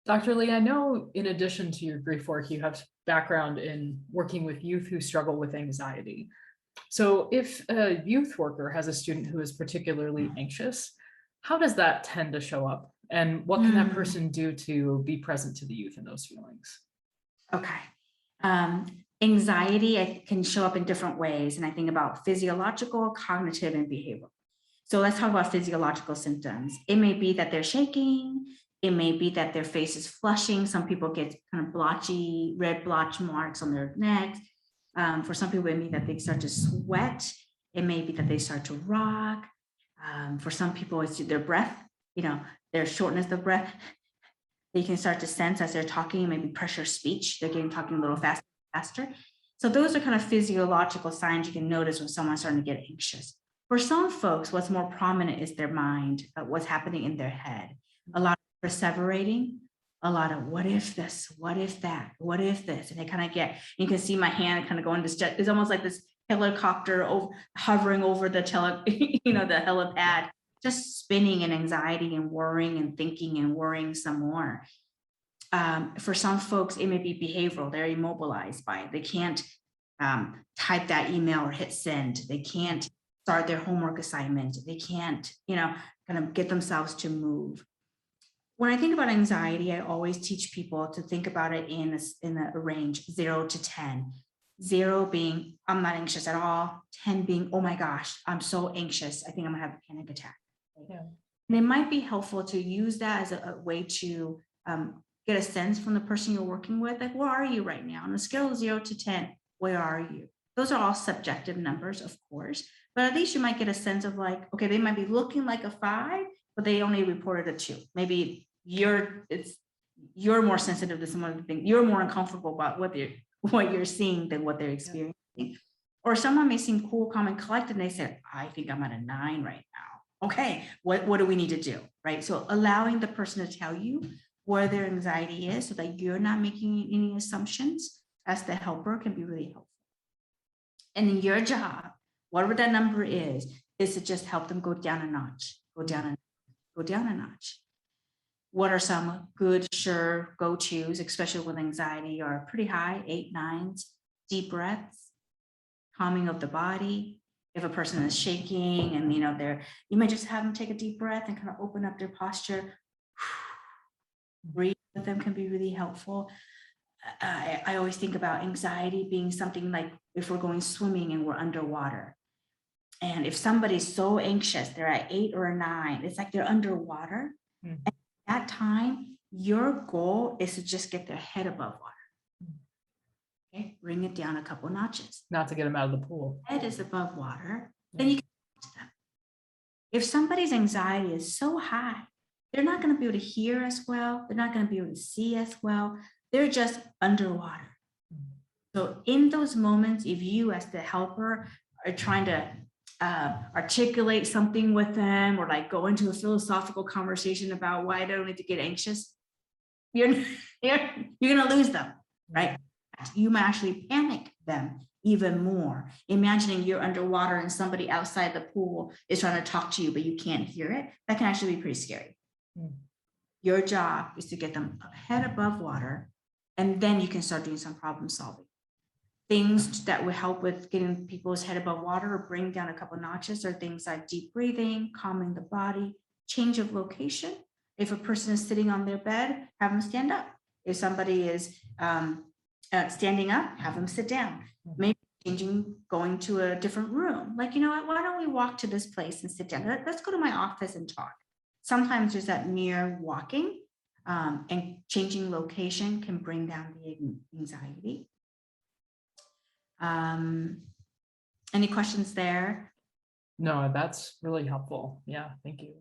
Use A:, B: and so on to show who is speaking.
A: Dr. Lee, I know in addition to your grief work, you have background in working with youth who struggle with anxiety. So if a youth worker has a student who is particularly anxious, how does that tend to show up? And what can that person do to be present to the youth in those feelings?
B: Okay. Anxiety can show up in different ways. And I think about physiological, cognitive, and behavioral. So let's talk about physiological symptoms. It may be that they're shaking. It may be that their face is flushing. Some people get kind of blotchy, red blotch marks on their necks. For some people, it may be that they start to sweat. It may be that they start to rock. For some people, it's their breath, their shortness of breath. They can start to sense as they're talking, maybe pressure speech. They're talking a little faster. So those are kind of physiological signs you can notice when someone's starting to get anxious. For some folks, what's more prominent is their mind, what's happening in their head. A lot of perseverating, a lot of what if this, what if that, what if this, and they kind of you can see my hand kind of going to, it's almost like this helicopter hovering over the the helipad, just spinning in anxiety and worrying and thinking and worrying some more. For some folks, it may be behavioral. They're immobilized by it. They can't type that email or hit send. They can't start their homework assignment. They can't, kind of get themselves to move. When I think about anxiety, I always teach people to think about it in a range 0 to 10. 0 being, I'm not anxious at all. 10 being, oh my gosh, I'm so anxious. I think I'm gonna have a panic attack. Yeah. And it might be helpful to use that as a way to get a sense from the person you're working with, like, where are you right now? On a scale of 0 to 10, where are you? Those are all subjective numbers, of course, but at least you might get a sense of like, okay, they might be looking like a 5, but they only reported a 2. Maybe you're more sensitive to some of the things. You're more uncomfortable about what you're seeing than what they're experiencing. Yeah. Or someone may seem cool, calm, and collected, and they say, I think I'm at a 9 right now. Okay, what do we need to do, right? So allowing the person to tell you where their anxiety is so that you're not making any assumptions as the helper can be really helpful. And in your job, whatever that number is to just help them go down a notch, go down a notch. What are some good, sure go-tos, especially with anxiety, are pretty high, 8, 9s, deep breaths, calming of the body. If a person is shaking and you might just have them take a deep breath and kind of open up their posture. Breathe with them can be really helpful. I always think about anxiety being something like if we're going swimming and we're underwater. And if somebody's so anxious, they're at 8 or a 9, it's like they're underwater. Mm-hmm. And at that time, your goal is to just get their head above water. Okay, bring it down a couple notches.
A: Not to get them out of the pool.
B: Head is above water, then you can talk to them. If somebody's anxiety is so high, they're not going to be able to hear as well. They're not going to be able to see as well. They're just underwater. So in those moments, if you as the helper are trying to articulate something with them or like go into a philosophical conversation about why I don't need to get anxious, you're going to lose them, right? You might actually panic them even more. Imagining you're underwater and somebody outside the pool is trying to talk to you, but you can't hear it. That can actually be pretty scary. Your job is to get them head above water, and then you can start doing some problem solving. Things that will help with getting people's head above water or bring down a couple notches are things like deep breathing, calming the body, change of location. If a person is sitting on their bed, have them stand up. If somebody is standing up, have them sit down. Maybe going to a different room. Like, why don't we walk to this place and sit down? Let's go to my office and talk. Sometimes there's that mere walking and changing location can bring down the anxiety. Any questions there?
A: No, that's really helpful. Yeah, thank you.